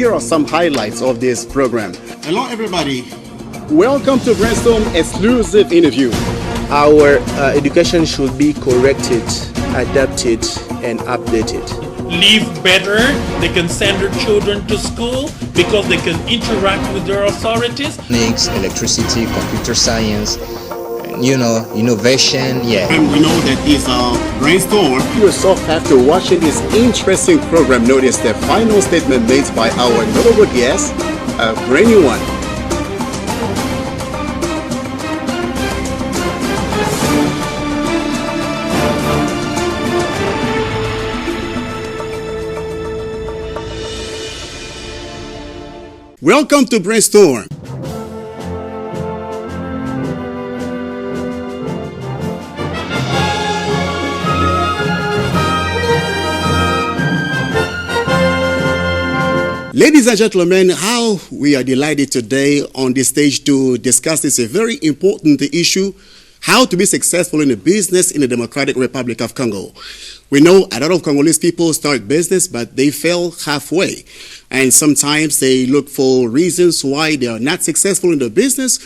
here are some highlights of this program. Hello, everybody. Welcome to Brainstorm exclusive interview. Our education should be corrected, adapted, and updated. Live better, they can send their children to school because they can interact with their authorities. Mechanics, electricity, computer science, innovation, And we know that this Brainstorm. Yourself, after watching this interesting program, notice the final statement made by our notable guest, a brand new one. Welcome to Brainstorm. Ladies and gentlemen, how we are delighted today on this stage to discuss this a very important issue, how to be successful in a business in the Democratic Republic of Congo. We know a lot of Congolese people start business, but they fail halfway. And sometimes they look for reasons why they are not successful in the business.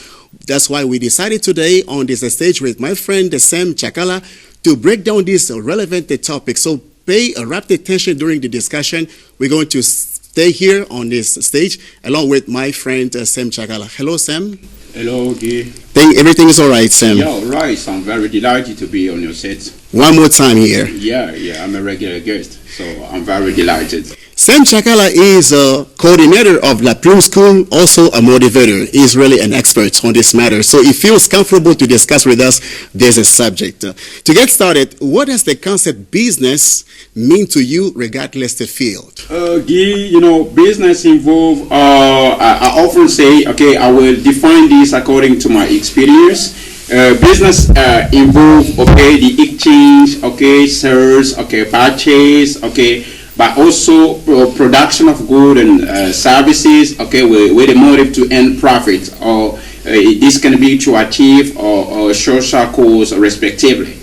That's why we decided today on this stage with my friend Sam Chakala to break down this relevant topic. So pay rapt attention during the discussion. We're going to stay here on this stage along with my friend Sam Chakala. Hello, Sam. Hello, Guy. Everything is all right, Sam? Yeah, all right. So I'm very delighted to be on your set. One more time here. Yeah, I'm a regular guest, so I'm very delighted. Sam Chakala is a coordinator of La Plume School, also a motivator. He's really an expert on this matter, so he feels comfortable to discuss with us this subject. To get started, what does the concept business mean to you regardless the field? Guy, business involve, I often say, okay, I will define this according to my experience. Business involve, okay, the exchange, okay, sales, okay, purchase, okay, but also production of goods and services, okay, with a motive to earn profit, or this can be to achieve or social cause respectively.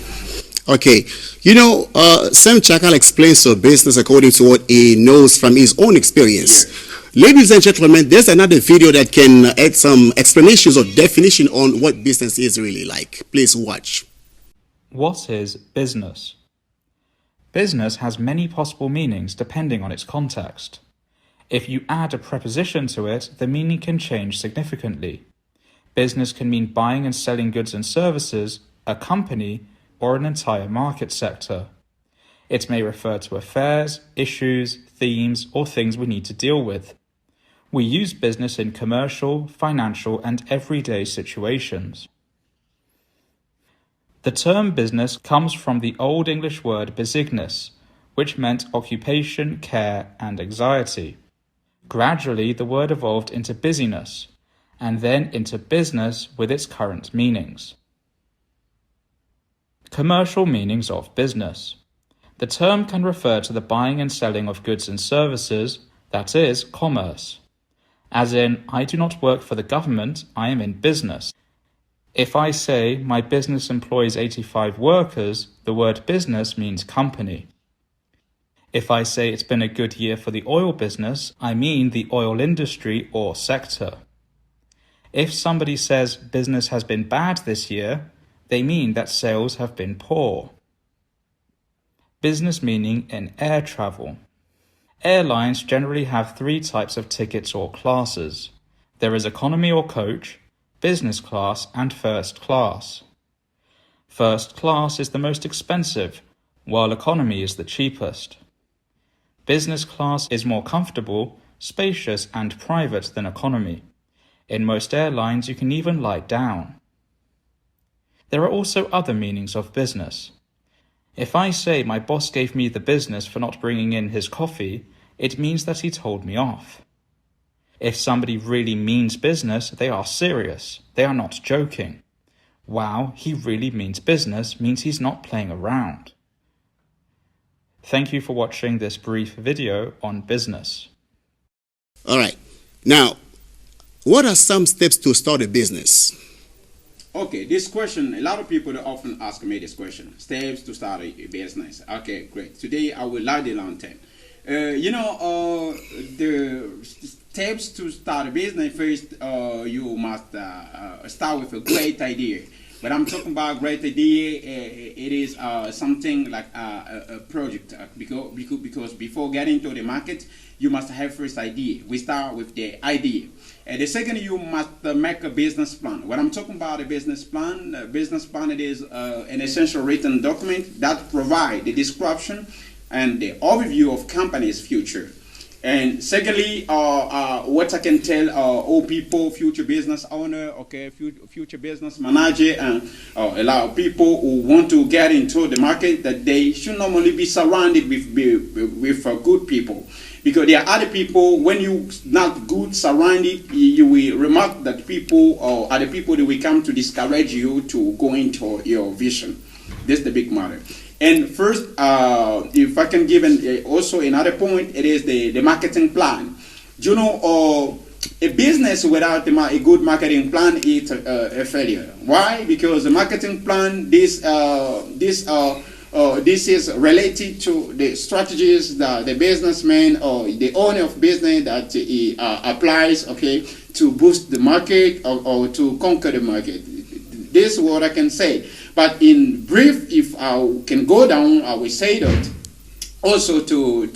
Okay, Sam Chakala explains to business according to what he knows from his own experience. Yeah. Ladies and gentlemen, there's another video that can add some explanations or definition on what business is really like. Please watch. What is business? Business has many possible meanings depending on its context. If you add a preposition to it, the meaning can change significantly. Business can mean buying and selling goods and services, a company, or an entire market sector. It may refer to affairs, issues, themes, or things we need to deal with. We use business in commercial, financial, and everyday situations. The term business comes from the Old English word business, which meant occupation, care, and anxiety. Gradually, the word evolved into busyness, and then into business with its current meanings. Commercial meanings of business. The term can refer to the buying and selling of goods and services, that is, commerce. As in, I do not work for the government, I am in business. If I say my business employs 85 workers, the word business means company. If I say it's been a good year for the oil business, I mean the oil industry or sector. If somebody says business has been bad this year, they mean that sales have been poor. Business meaning in air travel. Airlines generally have 3 types of tickets or classes. There is economy or coach, business class, and first class. First class is the most expensive, while economy is the cheapest. Business class is more comfortable, spacious, and private than economy. In most airlines, you can even lie down. There are also other meanings of business. If I say my boss gave me the business for not bringing in his coffee, it means that he told me off. If somebody really means business, they are serious. They are not joking. Wow, he really means business means he's not playing around. Thank you for watching this brief video on business. All right. Now, what are some steps to start a business? Okay, this question, a lot of people often ask me this question. Steps to start a business. Okay, great. Today I will light the lantern. The steps to start a business, first you must start with a great idea. But I'm talking about great idea. It is something like a project because before getting to the market, you must have first idea. We start with the idea. And the second, you must make a business plan. When I'm talking about a business plan it is an essential written document that provides the description and the overview of company's future. And secondly, what I can tell all people, future business owner, okay, future business manager, and a lot of people who want to get into the market, that they should normally be surrounded with good people. Because there are other people, when you not good surrounded, you will remark that people or other people that will come to discourage you to go into your vision. That's the big matter. And first, if I can give also another point, it is the marketing plan. You know, a business without a good marketing plan is a failure. Why? Because the marketing plan, this is related to the strategies that the businessman or the owner of business that he applies, okay, to boost the market or to conquer the market. This is what I can say. But in brief, if I can go down, I will say that also to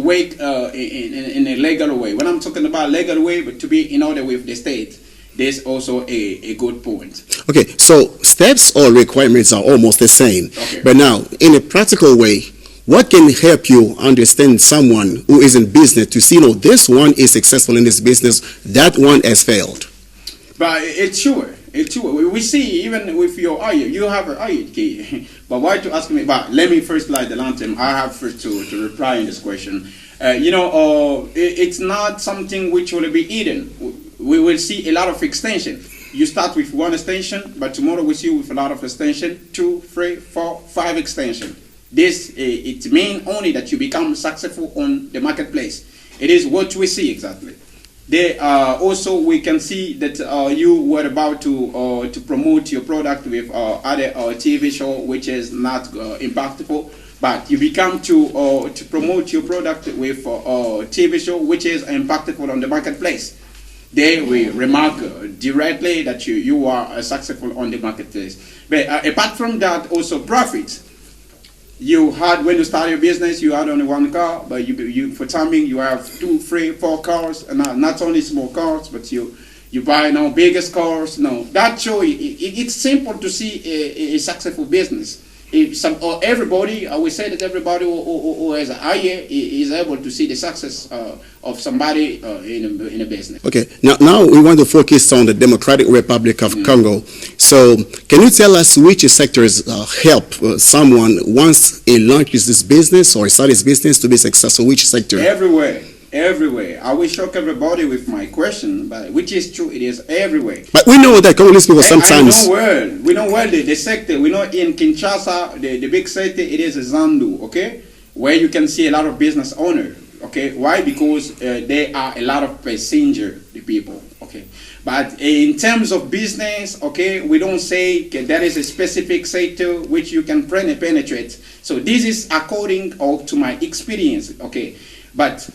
work in a legal way. When I'm talking about legal way, but to be in order with the state, there's also a good point. Okay, so steps or requirements are almost the same. Okay. But now, in a practical way, what can help you understand someone who is in business to see, this one is successful in this business, that one has failed? But it's sure. We see even with your oil, you have an oil key. But why to ask me? But let me first light the lantern. I have first to reply in this question. It's not something which will be eaten. We will see a lot of extension. You start with one extension, but tomorrow we see with a lot of extension, 2, 3, 4, 5 extension. This it means only that you become successful on the marketplace. It is what we see exactly. Also, we can see that you were about to promote your product with other TV show, which is not impactful, but you become to promote your product with TV show, which is impactful on the marketplace. They will remark directly that you are successful on the marketplace. But apart from that, also profits. You had, when you start your business, you had only one car, but you for timing you have 2, 3, 4 cars, and not only small cars, but you buy now biggest cars. No, that show it's simple to see a successful business. If everybody, I will say that everybody who has an eye is able to see the success of somebody in a business. Okay, now we want to focus on the Democratic Republic of Congo. So, can you tell us which sectors help someone once he launches this business or starts his business to be successful? Which sector? Everywhere. I will shock everybody with my question, but which is true, it is everywhere. But we know that Congolese people sometimes... We know well the sector. We know in Kinshasa, the big sector, it is Zandu, okay? Where you can see a lot of business owners, okay? Why? Because there are a lot of passenger people, okay? But in terms of business, okay, we don't say there is a specific sector which you can penetrate. So this is according to my experience, okay? But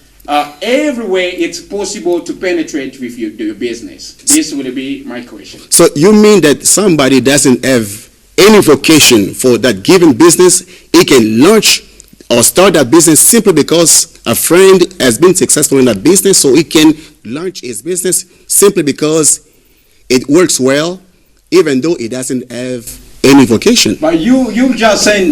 everywhere it's possible to penetrate with your business. This will be my question. So you mean that somebody doesn't have any vocation for that given business, he can launch or start that business simply because a friend has been successful in that business, so he can launch his business simply because it works well, even though he doesn't have any vocation. But you just said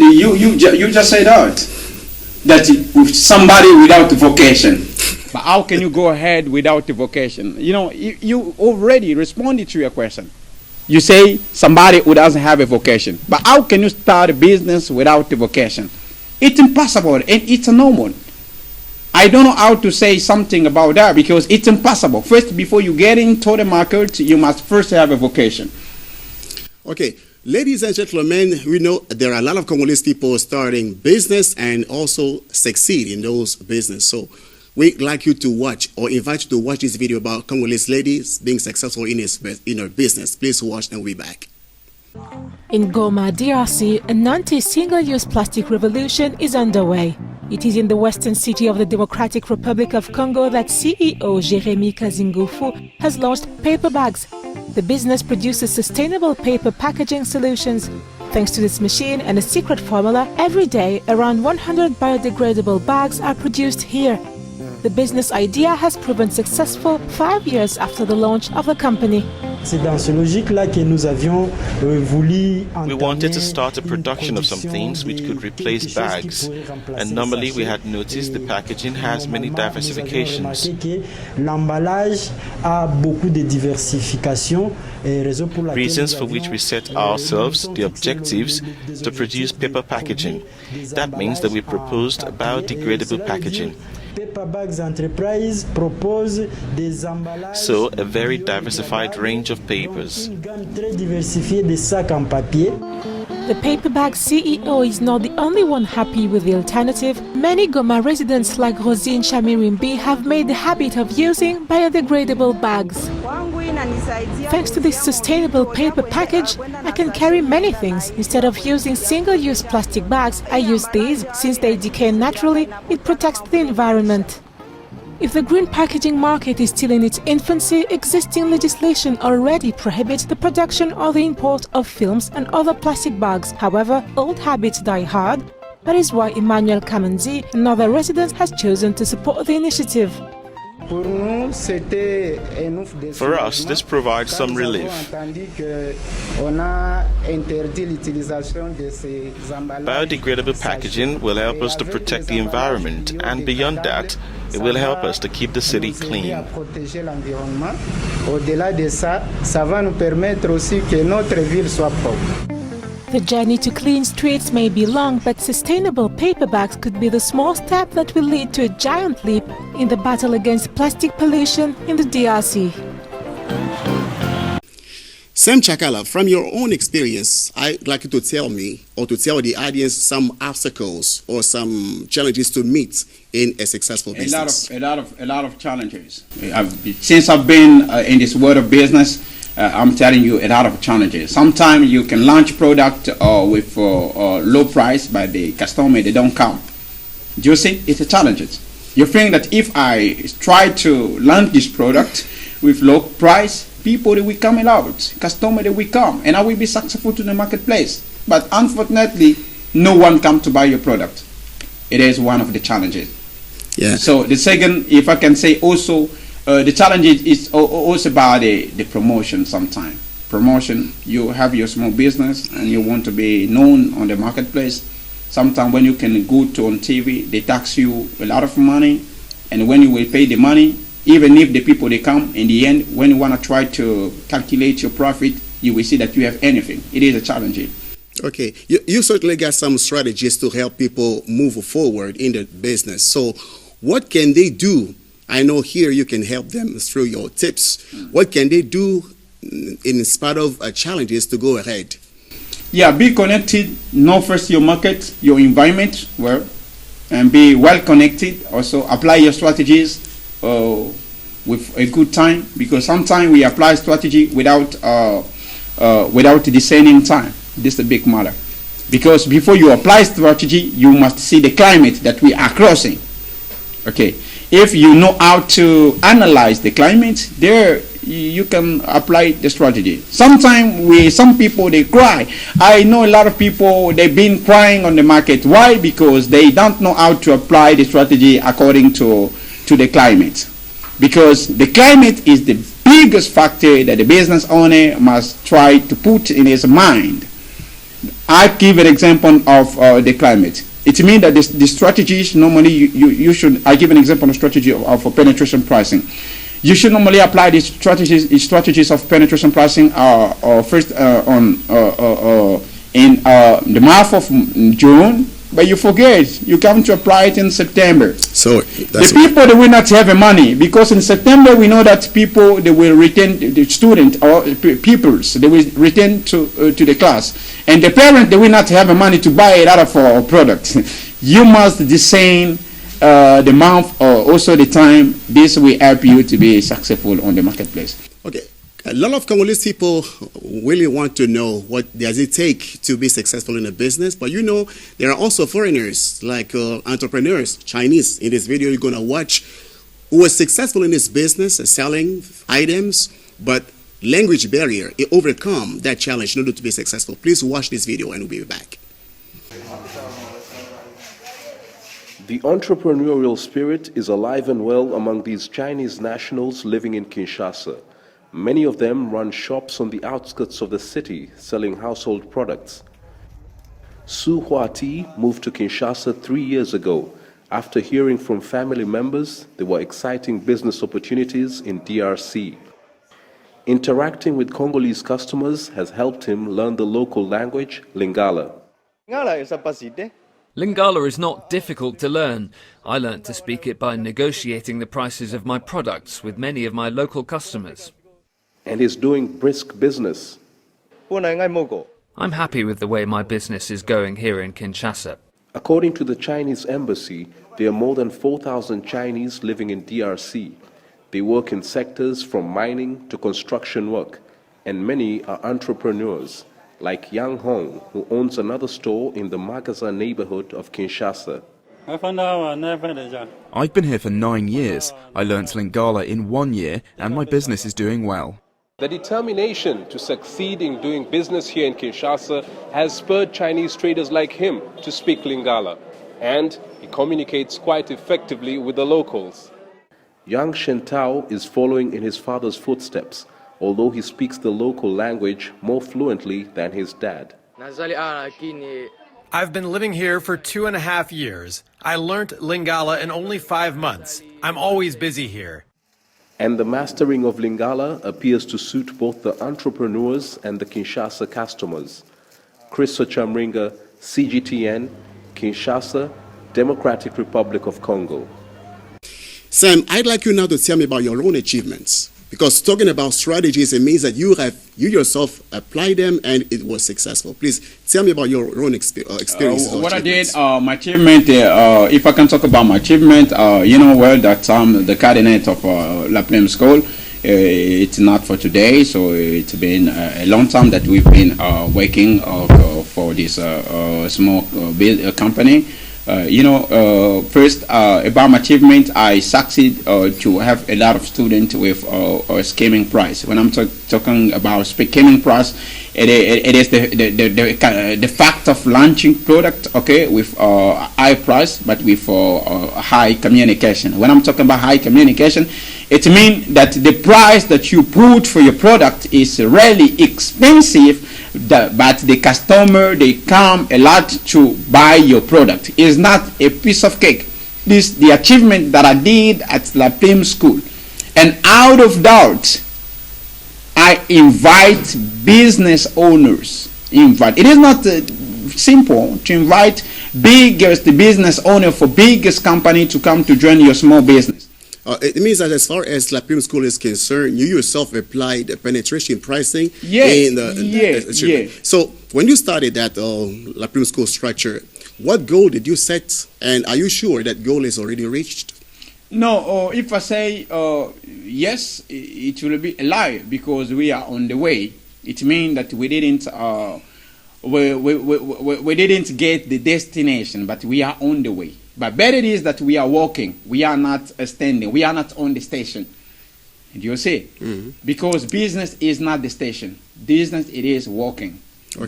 that somebody without vocation. But how can you go ahead without the vocation? You already responded to your question. You say somebody who doesn't have a vocation. But how can you start a business without a vocation? It's impossible and it's normal. I don't know how to say something about that because it's impossible. First, before you get into the market, you must first have a vocation. Okay. Ladies and gentlemen, we know there are a lot of Congolese people starting business and also succeed in those business. So we'd like you to watch or invite you to watch this video about Congolese ladies being successful in her business. Please watch and we'll be back. In Goma, DRC, an anti-single-use plastic revolution is underway. It is in the western city of the Democratic Republic of Congo that CEO Jérémy Kazingofu has launched paper bags. The business produces sustainable paper packaging solutions. Thanks to this machine and a secret formula, every day around 100 biodegradable bags are produced here. The business idea has proven successful 5 years after the launch of the company. We wanted to start a production of some things which could replace bags, and normally we had noticed the packaging has many diversifications. Reasons for which we set ourselves the objectives to produce paper packaging. That means that we proposed biodegradable packaging. So, a very diversified range of papers. The paper bag CEO is not the only one happy with the alternative. Many Goma residents like Rosine Chamirimbi have made the habit of using biodegradable bags. Thanks to this sustainable paper package, I can carry many things. Instead of using single-use plastic bags, I use these. Since they decay naturally, it protects the environment. If the green packaging market is still in its infancy, existing legislation already prohibits the production or the import of films and other plastic bags. However, old habits die hard. That is why Emmanuel Kamanzi, another resident, has chosen to support the initiative. For us, this provides some relief. Biodegradable packaging will help us to protect the environment, and beyond that, it will help us to keep the city clean. The journey to clean streets may be long, but sustainable paper bags could be the small step that will lead to a giant leap in the battle against plastic pollution in the DRC. Sam Chakala, from your own experience, I'd like you to tell me or to tell the audience some obstacles or some challenges to meet in a successful business. A lot of challenges. Since I've been in this world of business, I'm telling you a lot of challenges. Sometimes you can launch product with low price, but the customer, they don't come. Do you see? It's a challenge. You think that if I try to launch this product with low price, people that will come out, customer that will come, and I will be successful to the marketplace. But unfortunately, no one come to buy your product. It is one of the challenges. Yeah. So the second, if I can say also, the challenge is also about the promotion sometimes. Promotion, you have your small business and you want to be known on the marketplace. Sometimes when you can go to on TV, they tax you a lot of money, and when you will pay the money, even if the people they come, in the end, when you want to try to calculate your profit, you will see that you have anything. It is a challenge. Okay, you certainly got some strategies to help people move forward in the business. So what can they do? I know here you can help them through your tips. What can they do in spite of challenges to go ahead? Yeah, be connected. Know first your market, your environment, and be well connected. Also apply your strategies with a good time, because sometimes we apply strategy without discerning time. This is the big matter, because before you apply strategy, you must see the climate that we are crossing. Okay, if you know how to analyze the climate, there you can apply the strategy. Sometimes some people they cry. I know a lot of people, they've been crying on the market. Why? Because they don't know how to apply the strategy according to the climate. Because the climate is the biggest factor that the business owner must try to put in his mind. I give an example of the climate. It means that the strategies normally you should. I give an example of strategy of penetration pricing. You should normally apply these strategies of penetration pricing first in the month of June, but you forget, you come to apply it in September. So the people they will not have money, because in September we know that people they will return, the student or pupils they will return to the class, and the parent they will not have money to buy a lot of products. You must design the month or also the time. This will help you to be successful on the marketplace. Okay, A lot of Congolese people really want to know what does it take to be successful in a business. But you know, there are also foreigners, like entrepreneurs, Chinese. In this video, you're going to watch who was successful in this business, selling items, but language barrier, it overcome that challenge in order to be successful. Please watch this video and we'll be back. The entrepreneurial spirit is alive and well among these Chinese nationals living in Kinshasa. Many of them run shops on the outskirts of the city selling household products. Su Huati moved to Kinshasa 3 years ago. After hearing from family members, there were exciting business opportunities in DRC. Interacting with Congolese customers has helped him learn the local language, Lingala. Lingala is not difficult to learn. I learnt to speak it by negotiating the prices of my products with many of my local customers. And he's doing brisk business. I'm happy with the way my business is going here in Kinshasa. According to the Chinese embassy, there are more than 4,000 Chinese living in DRC. They work in sectors from mining to construction work, and many are entrepreneurs, like Yang Hong, who owns another store in the Magasin neighborhood of Kinshasa. I've been here for 9 years. I learnt Lingala in 1 year, and my business is doing well. The determination to succeed in doing business here in Kinshasa has spurred Chinese traders like him to speak Lingala, and he communicates quite effectively with the locals. Yang Shentao is following in his father's footsteps, although he speaks the local language more fluently than his dad. I've been living here for 2.5 years. I learnt Lingala in only 5 months. I'm always busy here. And the mastering of Lingala appears to suit both the entrepreneurs and the Kinshasa customers. Chris Chamringa, CGTN, Kinshasa, Democratic Republic of Congo. Sam, I'd like you now to tell me about your own achievements. Because talking about strategies, it means that you yourself applied them and it was successful. Please tell me about your own experiences. What I did, my achievement, if I can talk about my achievement, you know well that I'm the coordinator of La Pleme School. It's not for today, so it's been a long time that we've been working for this small company. First, about my achievement, I succeed to have a lot of students with a scheming price. When I'm talking about scheming price, it is the fact of launching product, okay, with high price, but with high communication. When I'm talking about high communication, it means that the price that you put for your product is really expensive, but the customer, they come a lot to buy your product. It's not a piece of cake. This is the achievement that I did at La Pleme School. And out of doubt, I invite business owners. It is not simple to invite biggest business owner for biggest company to come to join your small business. It means that as far as La Pleme School is concerned, you yourself applied the penetration pricing. Yes. So when you started that La Pleme School structure, what goal did you set, and are you sure that goal is already reached? No, if I say yes, it will be a lie, because we are on the way. It means that we didn't we didn't get the destination, but we are on the way. But better it is that we are walking. We are not standing. We are not on the station. Do you see? Mm-hmm. Because business is not the station. Business, it is walking. Okay.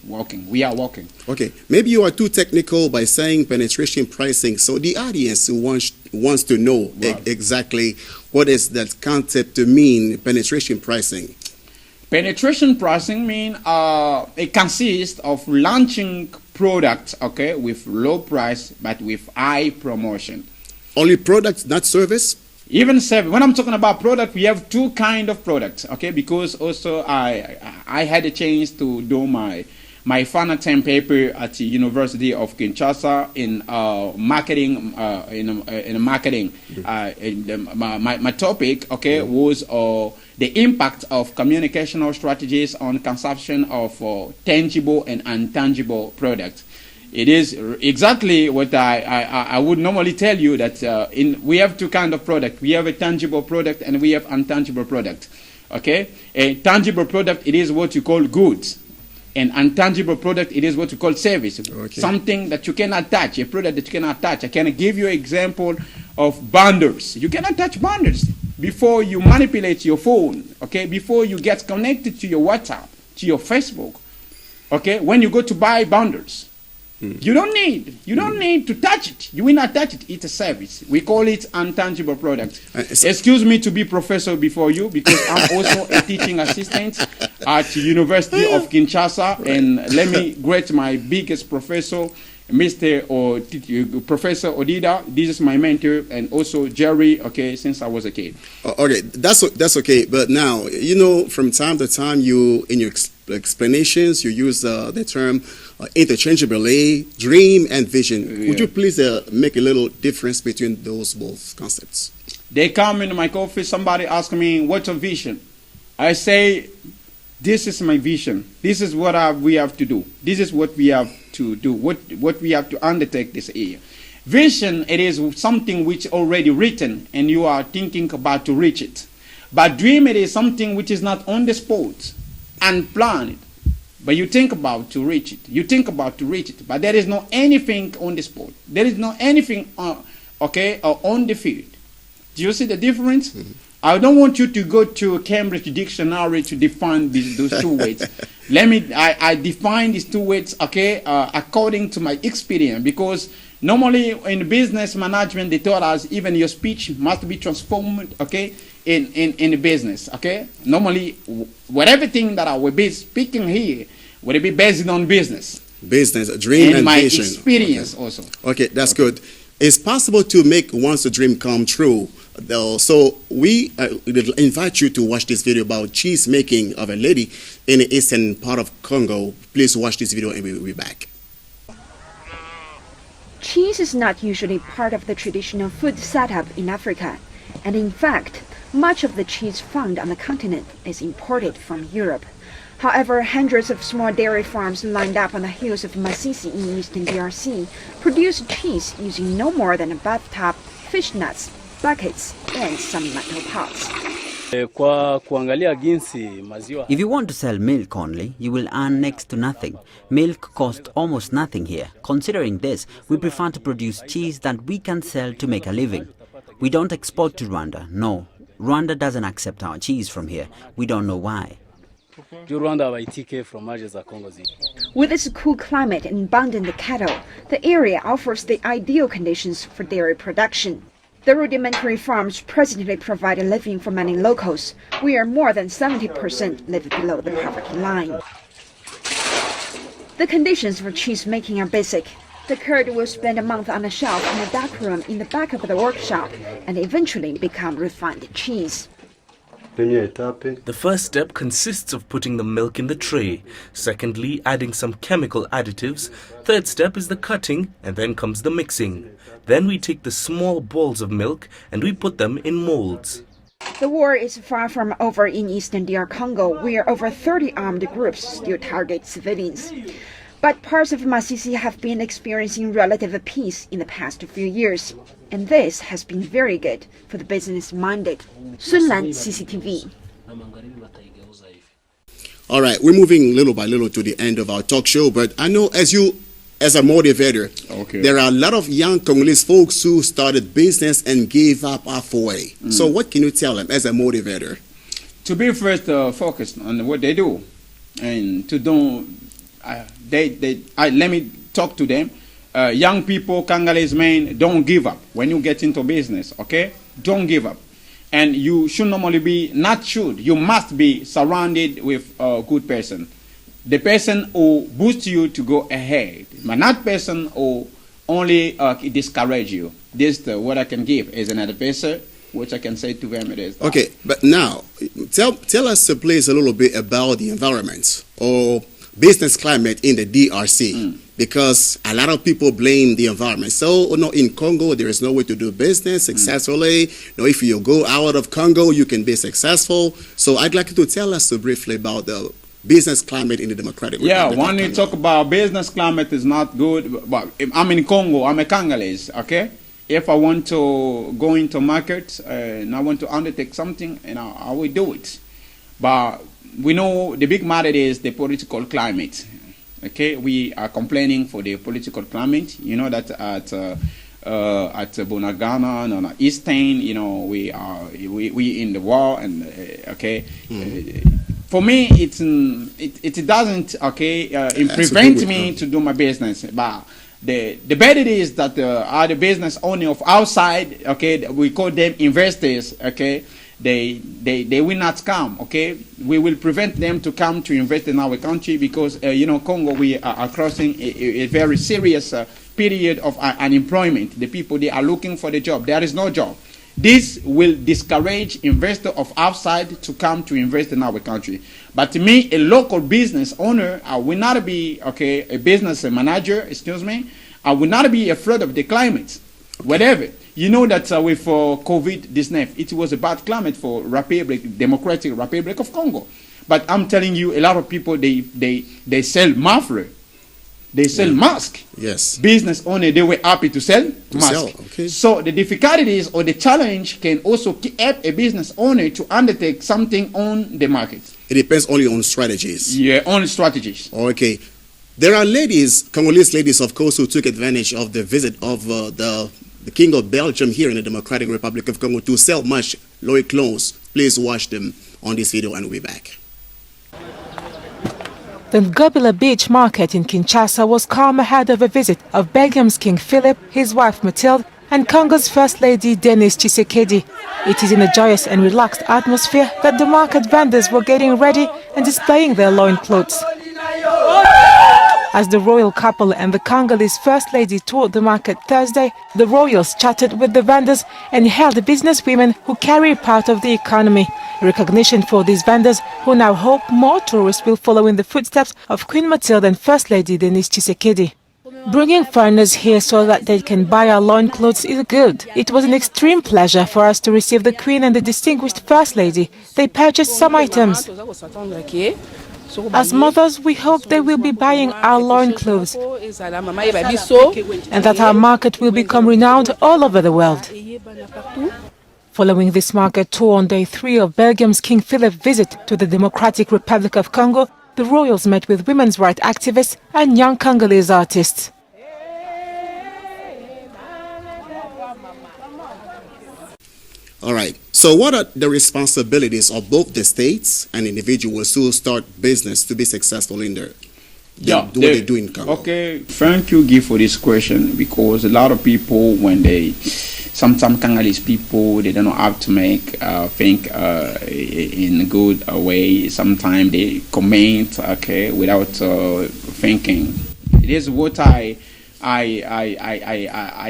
Walking. We are walking. Okay. Maybe you are too technical by saying penetration pricing. So the audience wants to know exactly what is that concept to mean, penetration pricing. Penetration pricing means it consists of launching products, okay, with low price but with high promotion. Only products, not service? Even service. When I'm talking about product, we have two kind of products, okay, because also I had a chance to do my final term paper at the University of Kinshasa in marketing. My topic, okay, was the impact of communicational strategies on consumption of tangible and intangible products. It is exactly what I would normally tell you, that we have two kinds of product. We have a tangible product and we have intangible product. Okay? A tangible product, it is what you call goods. An intangible product, it is what you call service. Okay. Something that you cannot touch, a product that you cannot touch. I can give you an example of bundles. You cannot touch bundles before you manipulate your phone, okay? Before you get connected to your WhatsApp, to your Facebook, okay? When you go to buy bundles, you don't need to touch it. You will not touch it. It's a service. We call it intangible product. Excuse me to be professor before you, because I'm also a teaching assistant at University of Kinshasa. Right. And let me greet my biggest professor, Professor Odida. This is my mentor, and also Jerry, okay, since I was a kid. Okay, that's okay. But now, from time to time, in your explanations, you use the term interchangeably, dream and vision. Yeah. Would you please make a little difference between those both concepts? They come into my office, somebody asks me, what's a vision? I say, this is my vision. This is what we have to do. This is what we have to do, what we have to undertake this year. Vision, it is something which already written and you are thinking about to reach it. But dream, it is something which is not on the spot and planned, but you think about to reach it. You think about to reach it, but there is no anything on the spot. There is no anything, on the field. Do you see the difference? Mm-hmm. I don't want you to go to a Cambridge dictionary to define those two words. I define these two words, okay, according to my experience, because normally in business management, they taught us even your speech must be transformed, okay, in the business, okay? Normally, whatever thing that I will be speaking here will be based on business. Business, dream and my vision. Experience also. Okay, that's good. It's possible to make one's dream come true. So we invite you to watch this video about cheese making of a lady in the eastern part of Congo. Please watch this video and we'll be back. Cheese is not usually part of the traditional food setup in Africa. And in fact, much of the cheese found on the continent is imported from Europe. However, hundreds of small dairy farms lined up on the hills of Masisi in eastern DRC produce cheese using no more than a bathtub, fish nets, buckets, and some metal pots. If you want to sell milk only, you will earn next to nothing. Milk costs almost nothing here. Considering this, we prefer to produce cheese that we can sell to make a living. We don't export to Rwanda, no. Rwanda doesn't accept our cheese from here. We don't know why. With its cool climate and abundant cattle, the area offers the ideal conditions for dairy production. The rudimentary farms presently provide a living for many locals, where more than 70% live below the poverty line. The conditions for cheese making are basic. The curd will spend a month on a shelf in a dark room in the back of the workshop and eventually become refined cheese. The first step consists of putting the milk in the tray. Secondly, adding some chemical additives. Third step is the cutting, and then comes the mixing. Then we take the small balls of milk and we put them in molds. The war is far from over in eastern DR Congo, where over 30 armed groups still target civilians. But parts of Masisi have been experiencing relative peace in the past few years, and this has been very good for the business-minded. Sun Lan, CCTV. All right, we're moving little by little to the end of our talk show, but I know as a motivator, okay, there are a lot of young Congolese folks who started business and gave up halfway. So what can you tell them as a motivator? To be first focused on what they do, and to don't. Let me talk to them. Young people, Congolese men, don't give up when you get into business, okay? Don't give up. And you should normally be, you must be surrounded with a good person. The person who boosts you to go ahead, but not person who only discourage you. This is what I can give as an advisor, which I can say to them it is. Okay, but now, tell us please a little bit about the environment or business climate in the DRC, because a lot of people blame the environment. So, in Congo, there is no way to do business successfully. If you go out of Congo, you can be successful. So I'd like you to tell us briefly about the business climate in the Democratic Republic. Yeah, when you talk about business climate is not good, but I'm in Congo, I'm a Congolese, okay? If I want to go into market and I want to undertake something, I will do it. But we know the big matter is the political climate. Okay, we are complaining for the political climate. You know that at Bunagana and on Eastern, you know, we in the war, and for me, it doesn't prevent me to do my business. But the better it is that the business owner of outside, okay, we call them investors, okay. They will not come, okay? We will prevent them to come to invest in our country because, you know, Congo, we are crossing a very serious period of unemployment. The people, they are looking for the job. There is no job. This will discourage investors of outside to come to invest in our country. But to me, a local business owner, I will not be, okay, a business manager, excuse me, I will not be afraid of the climate, whatever. You know that with COVID-19, it was a bad climate for Democratic Republic of Congo. But I'm telling you, a lot of people, they sell muffler. They sell mask. Yes. Business owner, they were happy to sell mask. Okay. So the difficulties or the challenge can also help a business owner to undertake something on the market. It depends only on strategies. Yeah, on strategies. Okay. There are ladies, Congolese ladies, of course, who took advantage of the visit of the King of Belgium here in the Democratic Republic of Congo to sell much low clothes. Please watch them on this video and we'll be back. The Ngobila Beach Market in Kinshasa was calm ahead of a visit of Belgium's King Philip, his wife Mathilde, and Congo's First Lady Denise Tshisekedi. It is in a joyous and relaxed atmosphere that the market vendors were getting ready and displaying their loincloths. As the royal couple and the Congolese First Lady toured the market Thursday, the royals chatted with the vendors and hailed the businesswomen who carry part of the economy. Recognition for these vendors who now hope more tourists will follow in the footsteps of Queen Mathilde and First Lady Denise Tshisekedi. Bringing foreigners here so that they can buy our loincloths is good. It was an extreme pleasure for us to receive the Queen and the distinguished First Lady. They purchased some items. As mothers, we hope they will be buying our loincloths and that our market will become renowned all over the world. Following this market tour on day 3 of Belgium's King Philip visit to the Democratic Republic of Congo, the royals met with women's rights activists and young Congolese artists. All right. So what are the responsibilities of both the states and individuals who start business to be successful in there? What they do in Congo? Okay, thank you, Guy, for this question, because a lot of people, when sometimes Congolese people, they don't know how to think in a good way. Sometimes they comment, okay, without thinking. It is what I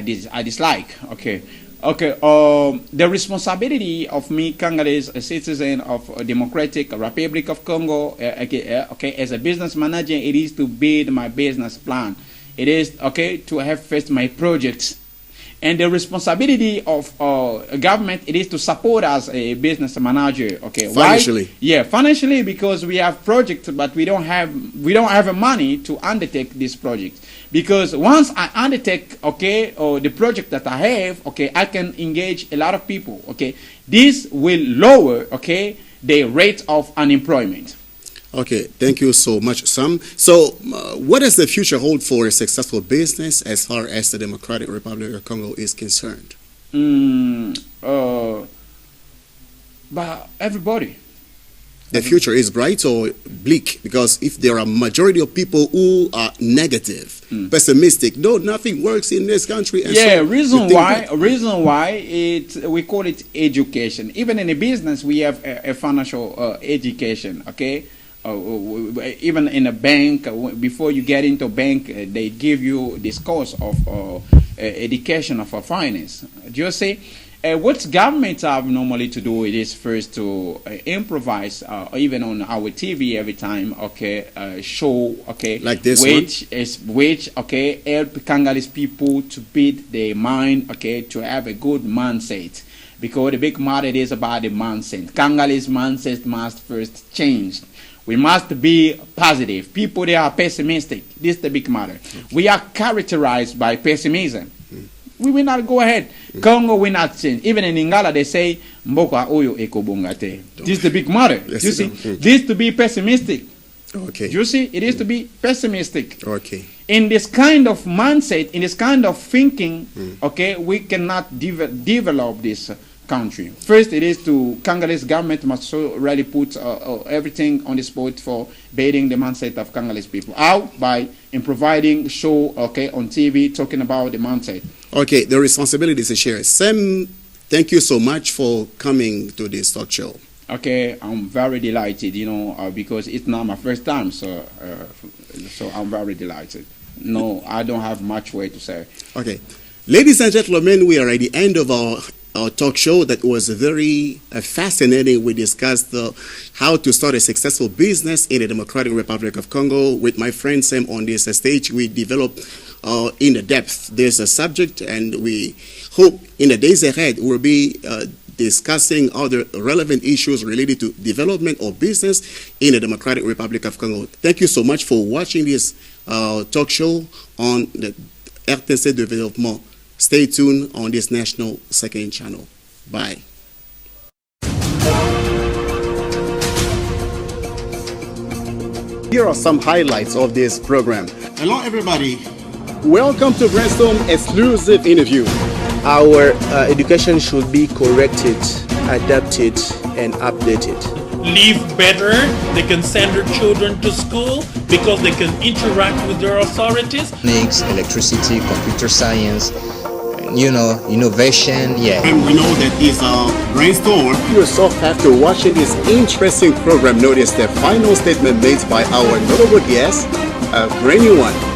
dislike, okay. Okay, the responsibility of me, Congolese, a citizen of a Democratic Republic of Congo, okay, as a business manager, it is to build my business plan. It is, okay, to have first my projects. And the responsibility of a government, it is to support us, a business manager, okay. Financially. Why? Yeah, financially, because we have projects, but we don't have money to undertake this project. Because once I undertake, okay, or the project that I have, okay, I can engage a lot of people, okay. This will lower, okay, the rate of unemployment. Okay, thank you so much, Sam. So, what does the future hold for a successful business as far as the Democratic Republic of Congo is concerned? But everybody. The future is bright or bleak? Because if there are majority of people who are negative, pessimistic, no, nothing works in this country. And yeah, so reason why we call it education. Even in a business, we have a financial education. Okay. Even in a bank, before you get into a bank, they give you this course of education of finance. Do you see? What governments have normally to do it is first to improvise, even on our TV every time, okay, show, okay, like this which okay, help Congolese people to build their mind, okay, to have a good mindset. Because the big matter is about the mindset. Congolese mindset must first change. We must be positive. People, they are pessimistic. This is the big matter. We are characterized by pessimism. We will not go ahead. Congo will not change. Even in Lingala, they say, Mboka oyo ekobongate. This is the big matter. You see, this to be pessimistic. Okay. You see, it is to be pessimistic. Okay. In this kind of mindset, in this kind of thinking, okay, we cannot develop this country. First, it is to Congolese government must really put everything on the spot for baiting the mindset of Congolese people out by providing show, okay, on TV talking about the mindset. Okay, the responsibility is shared. Sam, thank you so much for coming to this talk show. Okay, I'm very delighted, because it's not my first time, so I'm very delighted. No, I don't have much way to say. Okay. Ladies and gentlemen, we are at the end of our talk show. That was very fascinating. We discussed how to start a successful business in the Democratic Republic of Congo. With my friend Sam on this stage, we developed in the depth this subject, and we hope in the days ahead we'll be discussing other relevant issues related to development or business in the Democratic Republic of Congo. Thank you so much for watching this talk show on the RTC Développement. Stay tuned on this national second channel. Bye. Here are some highlights of this program. Hello everybody. Welcome to Brainstorm exclusive interview. Our education should be corrected, adapted, and updated. Live better, they can send their children to school because they can interact with their authorities. Electricity, computer science, innovation, yeah. And we know that this Brainstorm, you yourself after watching this interesting program, notice the final statement made by our notable guest, a brand new one.